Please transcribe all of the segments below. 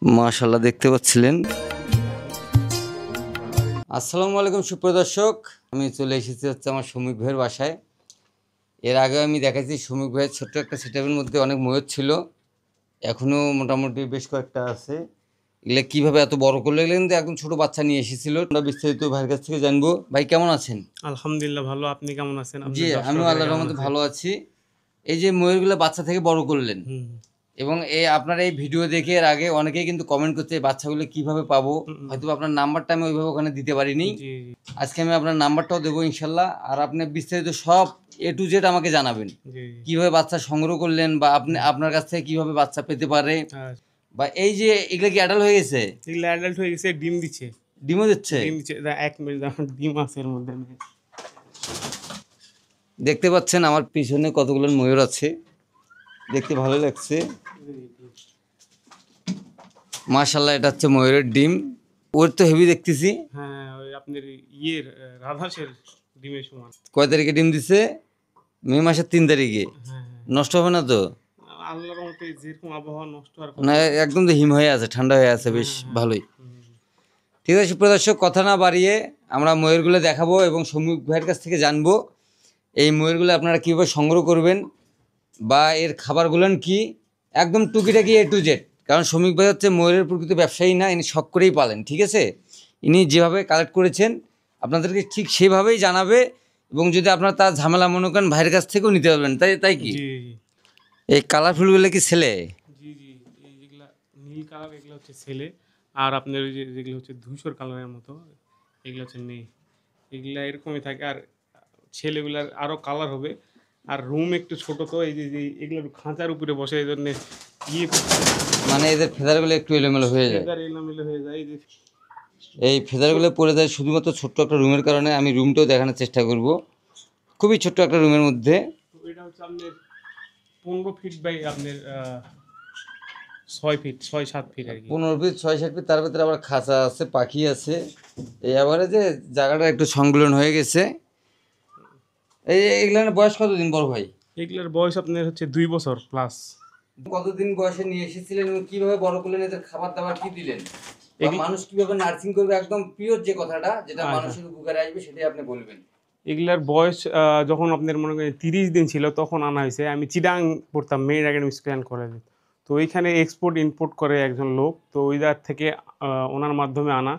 মাশাআল্লাহ দেখতে পাচ্ছিলেন। আসসালামু আলাইকুম সুপ্রিয় দর্শক, আমি চলে এসেছি আমার শমিক ভাইয়ের বাসায়। এর আগে আমি দেখাচ্ছি শমিক ভাইয়ের ছোট্ট একটা সেটআপের মধ্যে অনেক ময়ূর ছিল, এখনও মোটামুটি বেশ কয়েকটা আছে। এগুলো কীভাবে এত বড় করলো, এগুলো কিন্তু একদম ছোটো বাচ্চা নিয়ে এসেছিল। আমরা বিস্তারিত ভাইয়ের কাছ থেকে জানবো। ভাই কেমন আছেন? আলহামদুলিল্লাহ ভালো, আপনি কেমন আছেন? জি আমিও আল্লাহর রহমতে ভালো আছি। এই যে ময়ূরগুলো বাচ্চা থেকে বড় করলেন, এবং আপনার এই ভিডিও দেখে এর আগে অনেকেই কিন্তু কমেন্ট করছে এই বাচ্চাগুলো কিভাবে পাবো। হয়তো আপনার নাম্বারটা আমি ওইভাবে ওখানে দিতে পারিনি, আজকে আমি আপনার নাম্বারটাও দেবো ইনশাল্লাহ। আর আপনি বিস্তারিত সব A to Z আমাকে জানাবেন, কিভাবে বাচ্চা সংগ্রহ করলেন বা আপনি আপনার কাছ থেকে কিভাবে বাচ্চা পেতে পারে। বা এই যে এগুলো কি অ্যাডাল্ট হয়ে গেছে? এগুলো অ্যাডাল্ট হয়ে গেছে, ডিম দিচ্ছে। ডিমও দিচ্ছে? ডিম দিচ্ছে, 1 মিনিট ডিম আছে এর মধ্যে। দেখতে পাচ্ছেন আমার পিছনে কতগুলো ময়ূর আছে, দেখতে ভালো লাগছে। মাশাআল্লাহ, এটা হচ্ছে ময়ূরের ডিম। ওর তো হেভি দেখতেছি। হ্যাঁ, ওই আপনার রাজহাঁসের ডিমের সমান। কয় তারিখে ডিম দিছে? মে মাসের 3 তারিখে। নষ্ট হবে না তো? আল্লাহর রহমতে যেরকম আবহাওয়া নষ্ট আর না, একদম তো হিম হয়ে আছে, ঠান্ডা হয়ে আছে, বেশ ভালোই। ঠিক আছে সুপ্রিয় দর্শক, কথা না বাড়িয়ে আমরা ময়ূরগুলো দেখাবো এবং শমিক ভাইয়ের কাছ থেকে জানবো এই ময়ূরগুলো আপনারা কীভাবে সংগ্রহ করবেন বা এর খাবারগুলো কি, একদম টুকিটাকি A to Z। কারণ শমিক ভাই হচ্ছে ময়ূরের প্রকৃত ব্যবসায়ী না, ইনি শখ করেই পালেন। ঠিক আছে, ইনি যেভাবে কালেক্ট করেছেন আপনাদেরকে ঠিক সেভাবেই জানাবে, এবং যদি আপনারা তার ঝামেলা মনে করেন ভাইয়ের কাছ থেকেও নিতে পারবেন। তাই কি? এই কালারফুলগুলো কি ছেলে? জি জি, এই যেগুলা নীল কালার এগুলো হচ্ছে ছেলে, আর আপনার ওই যেগুলো হচ্ছে ধূসর কালারের মতো এগুলো হচ্ছে মেয়ে। এগুলা এরকমই থাকে, আর ছেলেগুলার আরও কালার হবে। আর রুম একটু ছোট, তো এই যে এগুলো খাঁচার উপরে বসে, এই জন্য মানে এদের ফেদারগুলো একটু এলোমেলো হয়ে যায়। এলোমেলো হয়ে যায়। এই ফেদারগুলো পড়ে যায় শুধুমাত্র ছোট্ট একটা রুমের কারণে। আমি রুমটাও দেখানোর চেষ্টা করব, খুবই ছোট্ট একটা রুমের মধ্যে। এটা হচ্ছে আপনার 15 ফিট বাই আপনার 6 ফিট 6-7 ফিট আর কি। 15 ফিট 6-7 ফিট, তার ভিতরে আবার খাঁচা আছে, পাখি আছে। এই আবারে যে জায়গাটা একটু সংকুলন হয়ে গেছে। এগুলোর বয়স কতদিন বড় ভাই? এগুলোর বয়স আপনার হচ্ছে 2 বছর প্লাস। কতদিন বয়সে নিয়ে এসেছিলেন এবং কিভাবে বড় করলেন? এদের খাবার দাবার কি দিলেন? মানুষ কিভাবে নার্সিং করবে, একদম পিওর যে কথাটা যেটা মানুষের উপকারে আসবে সেটাই আপনি বলবেন। এগুলার বয়স যখন আপনার মনে করেন 30 দিন ছিল তখন আনা হয়েছে। আমি চিটাং পড়তাম, মেরিন একাডেমি স্কুল কলেজে। তো ওইখানে এক্সপোর্ট ইম্পোর্ট করে একজন লোক, তো ওই জায়গা থেকে ওনার মাধ্যমে আনা।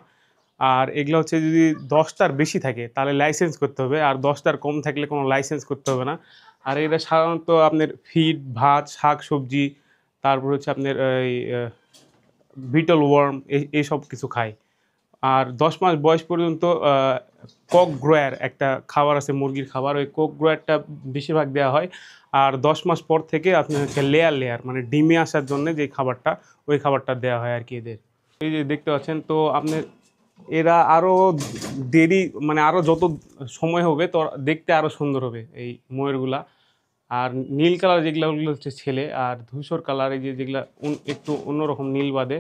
আর এগুলো হচ্ছে যদি 10টার বেশি থাকে তাহলে লাইসেন্স করতে হবে, আর 10টার কম থাকলে কোনো লাইসেন্স করতে হবে না। আর এটা সাধারণত আপনার ফিড, ভাত, শাক সবজি, তারপর হচ্ছে আপনার এই বিটল ওয়ার্ম, এইসব কিছু খায়। আর 10 মাস বয়স পর্যন্ত কক গ্রোয়ার একটা খাবার আছে, মুরগির খাবার, ওই কক গ্রোয়ারটা বেশিরভাগ দেওয়া হয়। আর 10 মাস পর থেকে আপনার হচ্ছে লেয়ার মানে ডিমে আসার জন্য যে খাবারটা, ওই খাবারটা দেওয়া হয় আর কি এদের। এই যে দেখতে পাচ্ছেন, তো আপনার এরা আরও দেরি, মানে আরও যত সময় হবে তো দেখতে আরও সুন্দর হবে এই ময়ূরগুলা। আর নীল কালার যেগুলো ওগুলো হচ্ছে ছেলে, আর ধূসর কালার এই যেগুলা একটু অন্যরকম নীল বাদে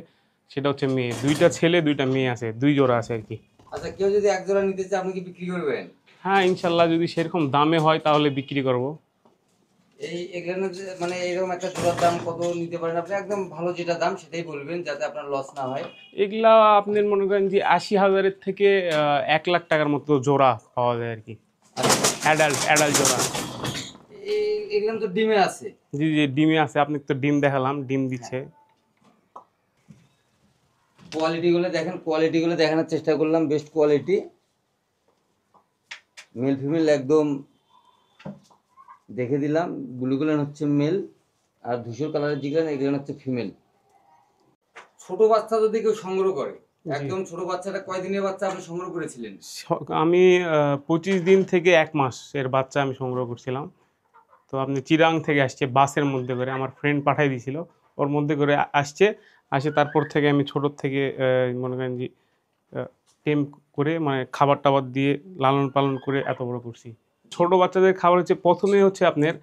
সেটা হচ্ছে মেয়ে। 2টা ছেলে 2টা মেয়ে আছে, 2 জোড়া আছে আর কি। আচ্ছা, কেউ যদি এক জোড়া নিতে চায় আপনি কি বিক্রি করবেন? হ্যাঁ ইনশাল্লাহ, যদি সেরকম দামে হয় তাহলে বিক্রি করব। এখানে মানে এরকম একটা জোড়ার দাম কত নিতে পারেন আপনি? একদম ভালো যেটা দাম সেটাই বলবেন, যাতে আপনার লস না হয়। এগুলা আপনার মনে করেন যে 80,000-এর থেকে 1 লাখ টাকার মতো জোড়া পাওয়া যায় আর কি। অ্যাডাল্ট জোড়া। এগুলো তো ডিমে আছে? জি জি, ডিমে আছে। আপনি তো ডিম দেখালাম, ডিম দিচ্ছে। কোয়ালিটিগুলো দেখানোর চেষ্টা করলাম, বেস্ট কোয়ালিটি। মেল ফিমেল একদম দেখে দিলাম। ব্লুগুলো হচ্ছে মেল, আর ধূসর কালারের যেগুলো এগুলো হচ্ছে ফিমেল। ছোট বাচ্চা যদি কেউ সংগ্রহ করে, একদম ছোট বাচ্চাটা কয়দিনের বাচ্চা আপনি সংগ্রহ করেছিলেন? আমি 25 দিন থেকে 1 মাস এর বাচ্চা আমি সংগ্রহ করছিলাম। তো আপনি চিরাং থেকে আসছে, বাসের মধ্যে করে আমার ফ্রেন্ড পাঠাই দিয়েছিল, ওর মধ্যে করে আসে। তারপর থেকে আমি ছোটোর থেকে মনে করেন যে টেম করে, মানে খাবার টাবার দিয়ে লালন পালন করে এত বড় করছি। ছোট বাচ্চাদের খাবার হচ্ছে প্রথমে হচ্ছে আপনার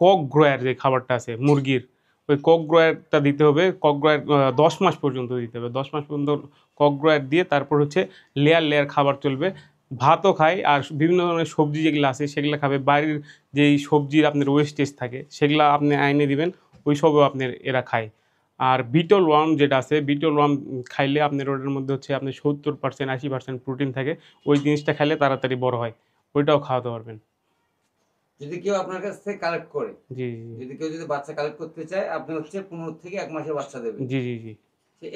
কক গ্রোয়ার যে খাবারটা আছে মুরগির, ওই কক গ্রোয়ারটা দিতে হবে। কক গ্রোয়ার 10 মাস পর্যন্ত দিতে হবে। 10 মাস পর্যন্ত কক গ্রোয়ার দিয়ে তারপর হচ্ছে লেয়ার খাবার চলবে। ভাতও খায়, আর বিভিন্ন ধরনের সবজি যেগুলো আছে সেগুলো খাবে। বাড়ির যেই সবজির আপনার ওয়েস্টেজ থাকে সেগুলো আপনি আইনে দিবেন, ওই সবও আপনার এরা খায়। আর বিটল ওয়ার্ম যেটা আছে, বিটল ওয়ার্ম খাইলে আপনার ওটার মধ্যে হচ্ছে আপনার 70% 80% প্রোটিন থাকে, ওই জিনিসটা খাইলে তাড়াতাড়ি বড় হয়, ওইটাও খাওয়াতে পারবেন। যদি কেউ আপনার কাছ থেকে কালেক্ট করে, জি যদি কেউ বাচ্চা কালেক্ট করতে চায়, আপনি হচ্ছে 15 থেকে 1 মাসের বাচ্চা দেবেন। জি জি জি।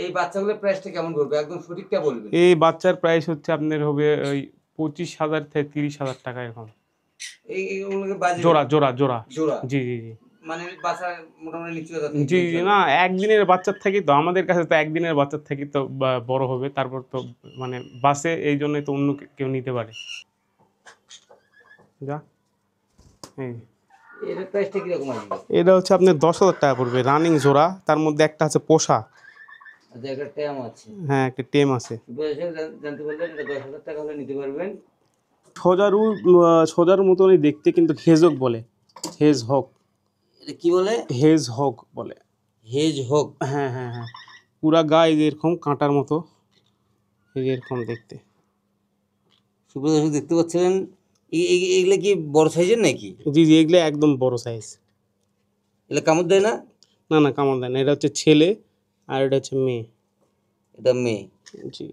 এই বাচ্চাগুলোর প্রাইসটা কেমন পড়বে, একদম সঠিকটা বলবেন। এই বাচ্চার প্রাইস হচ্ছে আপনার হবে ওই 25,000 থেকে 30,000 টাকা এরকম। এইগুলোকে বাজে জোড়া জোড়া জোড়া। জোড়া, জি জি জি। মানে বাচ্চা মোটামুটি নিচু জাতের জি জি, না একদিনের বাচ্চার থেকে তো আমাদের কাছে তো একদিনের বাচ্চার থেকে তো বড় হবে, তারপর তো মানে বাসে, এই জন্যই তো অন্য কেউ নিতে পারে। যা এই এর প্রাইসটা কিরকম আসবে? এটা হচ্ছে আপনার 10,000 টাকা পড়বে রানিং জোড়া, তার মধ্যে একটা আছে পোষা। আচ্ছা, একটা ট্যাম আছে। হ্যাঁ, একটা টেম আছে। জানতে পারলেন এটা 10,000 টাকা হলে নিতে পারবেন। সোজারু, সোজার মতনই দেখতে, কিন্তু হেজক বলে, হেজ হক, এটা কি বলে? হেজ হক বলে। হেজ হোক। হ্যাঁ হ্যাঁ হ্যাঁ, পুরা গায়ে এরকম কাঁটার মতো, এই যে এরকম দেখতে। সুপ্রিয় দর্শক দেখতে পাচ্ছিলেন, এগুলো কি বড় সাইজের নাকি? জি জি, এগুলো একদম বড় সাইজ। এগুলো কামড় দেয় না? না না, কামড় দেয় না। এটা হচ্ছে ছেলে আর এটা হচ্ছে মেয়ে। এটা মেয়ে। জি।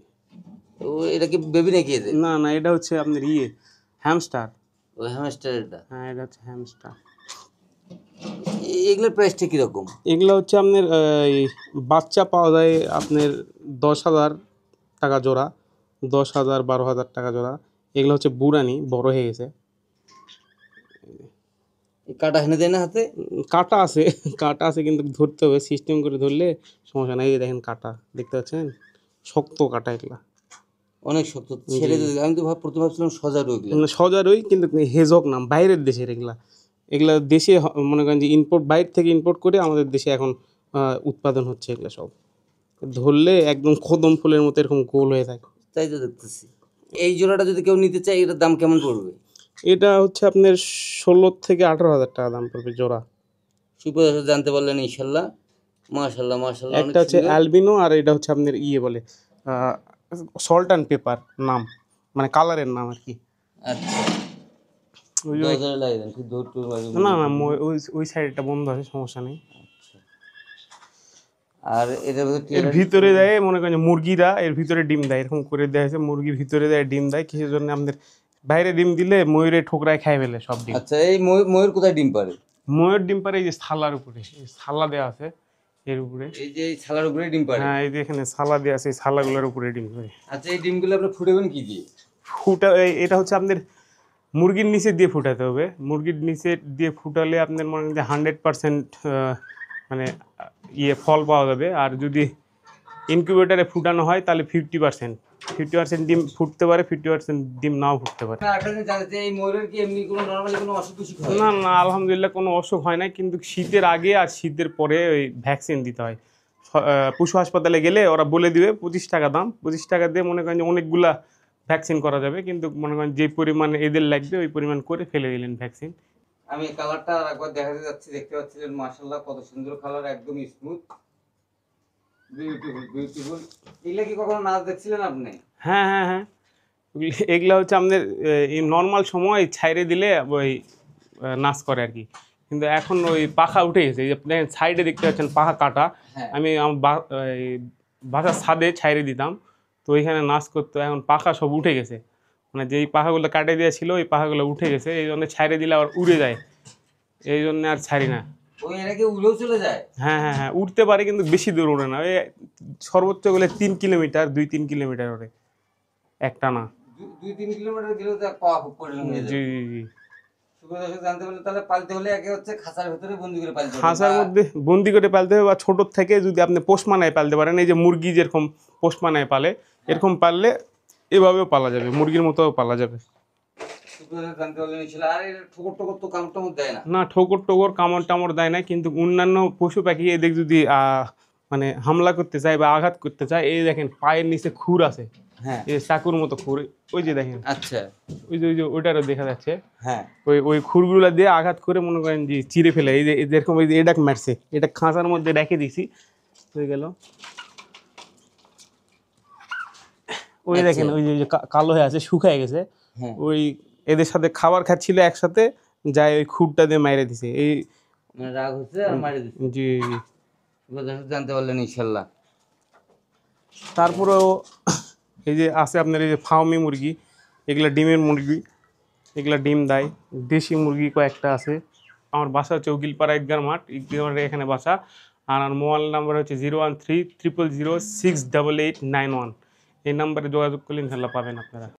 তো এটা কি বেবি নাকি এদের? না না, এটা হচ্ছে আপনার হ্যামস্টার। ওই হ্যামস্টার এটা? হ্যাঁ, এটা হচ্ছে হ্যামস্টার। এগুলোর প্রাইসটা কিরকম? এগুলো হচ্ছে আপনার এই বাচ্চা পাওয়া যায় আপনার 10,000 টাকা জোড়া, 10,000 12,000 টাকা জোড়া। এগুলো হচ্ছে বুড়ানি, বড় হয়ে গেছে। কাটা হেনে দেয় না হাতে? কাটা আছে, কাটা আছে, কিন্তু ধরতে হবে, সিস্টেম করে ধরলে সমস্যা নাই। এই যে দেখেন কাটা, দেখতে পাচ্ছেন, শক্ত কাটা এগুলা, অনেক শক্ত। ছেড়ে আমি তো প্রথমে ভাবছিলাম সজারু এগুলো। সজারই, কিন্তু হেজক নাম, বাইরের দেশের এগুলা। এগুলা দেশে মনে করেন যে ইম্পোর্ট, বাইরে থেকে ইম্পোর্ট করে আমাদের দেশে এখন উৎপাদন হচ্ছে এগুলো সব। ধরলে একদম কদম ফুলের মতো এরকম গোল হয়ে থাকে। তাই তো দেখতেছি। এই জোড়াটা যদি কেউ নিতে চায়, এটার দাম কেমন পড়বে? এটা হচ্ছে আপনার 16 থেকে 18,000 টাকা দাম পড়বে জোড়া। সুপ্রিয় দর্শক জানতে পারলেন ইনশাল্লাহ। মাশাল্লাহ মাশাল্লাহ। একটা হচ্ছে অ্যালবিনো, আর এটা হচ্ছে আপনার বলে সল্ট অ্যান্ড পেপার নাম, মানে কালারের নাম আর কি। আচ্ছা, ওই লাগিয়ে দেন, খুব দৌড় টৌড় লাগে। না না, ওই সাইডটা বন্ধ আছে, সমস্যা নেই। আর এটার এর ভিতরে দেয়, মনে করেন মুরগিরা এর ভিতরে ডিম দেয়, এরকম করে দেয় আছে, মুরগির ভিতরে দেয় ডিম দেয়। কিসের জন্য? আমাদের বাইরে ডিম দিলে ময়ূরে ঠোকরায় খাই ফেলে সব ডিম। আচ্ছা, এই ময়ূর কোথায় ডিম পারে? ময়ূর ডিম পারে এই যে ছালার উপরে, এই ছালা দেওয়া আছে এর উপরে। এই যে এই ছালার উপরে ডিম পারে? হ্যাঁ, এই যে এখানে ছালা দেওয়া আছে, এই ছালাগুলোর উপরে ডিম পারে। আচ্ছা, এই ডিমগুলো আপনি ফুটাবেন কি দিয়ে? এটা হচ্ছে আপনাদের মুরগির নিচে দিয়ে ফুটাতে হবে। মুরগির নিচে দিয়ে ফুটালে আপনার মনে হয় 100% মানে ফল পাওয়া যাবে। আর যদি ইনকিউবেটারে ফুটানো হয় তাহলে 50% ডিম ফুটতে পারে, 50% ডিম নাও ফুটতে পারে। এই ময়ূরের কি এমনি কোনো নরমালি কোনো অসুখ বিসুখ হয়? না না, আলহামদুলিল্লাহ কোনো অসুখ হয় না, কিন্তু শীতের আগে আর শীতের পরে ওই ভ্যাকসিন দিতে হয়। পশু হাসপাতালে গেলে ওরা বলে দিবে, 25 টাকা দাম, 25 টাকা দিয়ে মনে করেন যে অনেকগুলা ভ্যাকসিন করা যাবে, কিন্তু মনে করেন যে পরিমাণ এদের লাগবে ওই পরিমাণ করে ফেলে দিলেন ভ্যাকসিন। আমি কালারটা একবার দেখাতে যাচ্ছি, দেখতে পাচ্ছিলেন মাশাআল্লাহ কত সুন্দর কালার, একদম স্মুথ, বিউটিফুল বিউটিফুল। এগুলা কি কখনো নাচ দেখছিলেন আপনি? হ্যাঁ হ্যাঁ হ্যাঁ, এগুলা হচ্ছে আমাদের এই নর্মাল সময় ছাইরে দিলে ওই নাচ করে আর কি, কিন্তু এখন ওই পাখা উঠে গেছে। এই যে সাইডে দেখতে পাচ্ছেন পাখা কাটা। আমি আমার বাসার ছাদে ছাইরে দিতাম, তো ওইখানে নাচ করতো। এখন পাখা সব উঠে গেছে, মানে যেই পাখাগুলো কাটে দেওয়া ছিল ওই পাখাগুলো উঠে গেছে, এই জন্য ছাইরে দিলে আবার উড়ে যায়, এই জন্য আর ছাড়ি না। ওই এটাকে উড়েও চলে যায়? হ্যাঁ হ্যাঁ হ্যাঁ, উঠতে পারে, কিন্তু বেশি দূর ওড়ে না। ওই সর্বোচ্চ গেলে 3 কিলোমিটার, 2-3 কিলোমিটার ওড়ে একটা না। 2-3 কিলোমিটার গেলেও তো পাওয়া খুব কঠিন হয়ে যায়। জি জি জি। সুপ্রিয় দর্শক জানতে পারলে, তাহলে পালতে হলে একে হচ্ছে খাঁচার ভিতরে বন্দি করে পালতে হবে। খাঁচার মধ্যে বন্দি করে পালতে হবে, বা ছোট থেকে যদি আপনি পোষ মানায় পালতে পারেন, এই যে মুরগি যেরকম পোষ মানায় পালে, এরকম পাললে এভাবেও পালা যাবে, মুরগির মতোও পালা যাবে। সুপ্রিয় দর্শক জানতে পারলেন ইনশাআল্লাহ। আর এর ঠোকর টোকর তো কামড় টামড় দেয় না? না, ঠোকর টোকর কামড় টামড় দেয় না, কিন্তু অন্যান্য পশু পাখি এদের যদি মানে হামলা করতে চায় বা আঘাত করতে চায়, এই দেখেন পায়ের নিচে খুর আছে, হ্যাঁ, এই চাকুর মতো খুর, ওই যে দেখেন। আচ্ছা, ওই যে ওইটারও দেখা যাচ্ছে। হ্যাঁ, ওই খুরগুলা দিয়ে আঘাত করে মনে করেন যে চিরে ফেলে। এই যে যেরকম এই যে এটা মারছে, এটা খাঁচার মধ্যে রেখে দিছি, হয়ে গেল। ওই দেখেন ওই যে কালো হয়ে আছে, শুকায় গেছে, ওই এদের সাথে খাবার খাচ্ছিল একসাথে, যাই ওই খুরটা দিয়ে মাইরে দিছে। এই মানে রাগ হচ্ছে আর মারি দিছে। জি। দর্শক জানতে পারলেন ইনশাল্লাহ। তারপরেও এই যে আছে আপনার এই যে ফার্মি মুরগি, এগুলা ডিমের মুরগি, এগুলা ডিম দেয়। দেশি মুরগি কয়েকটা আছে। আমার বাসা হচ্ছে উকিলপাড়া ঈদগার মাঠ, ঈদগার মাঠে এখানে বাসা। আর আমার মোবাইল নাম্বার হচ্ছে 01300068891। এই নাম্বারে যোগাযোগ করলে ইনশাল্লাহ পাবেন আপনারা।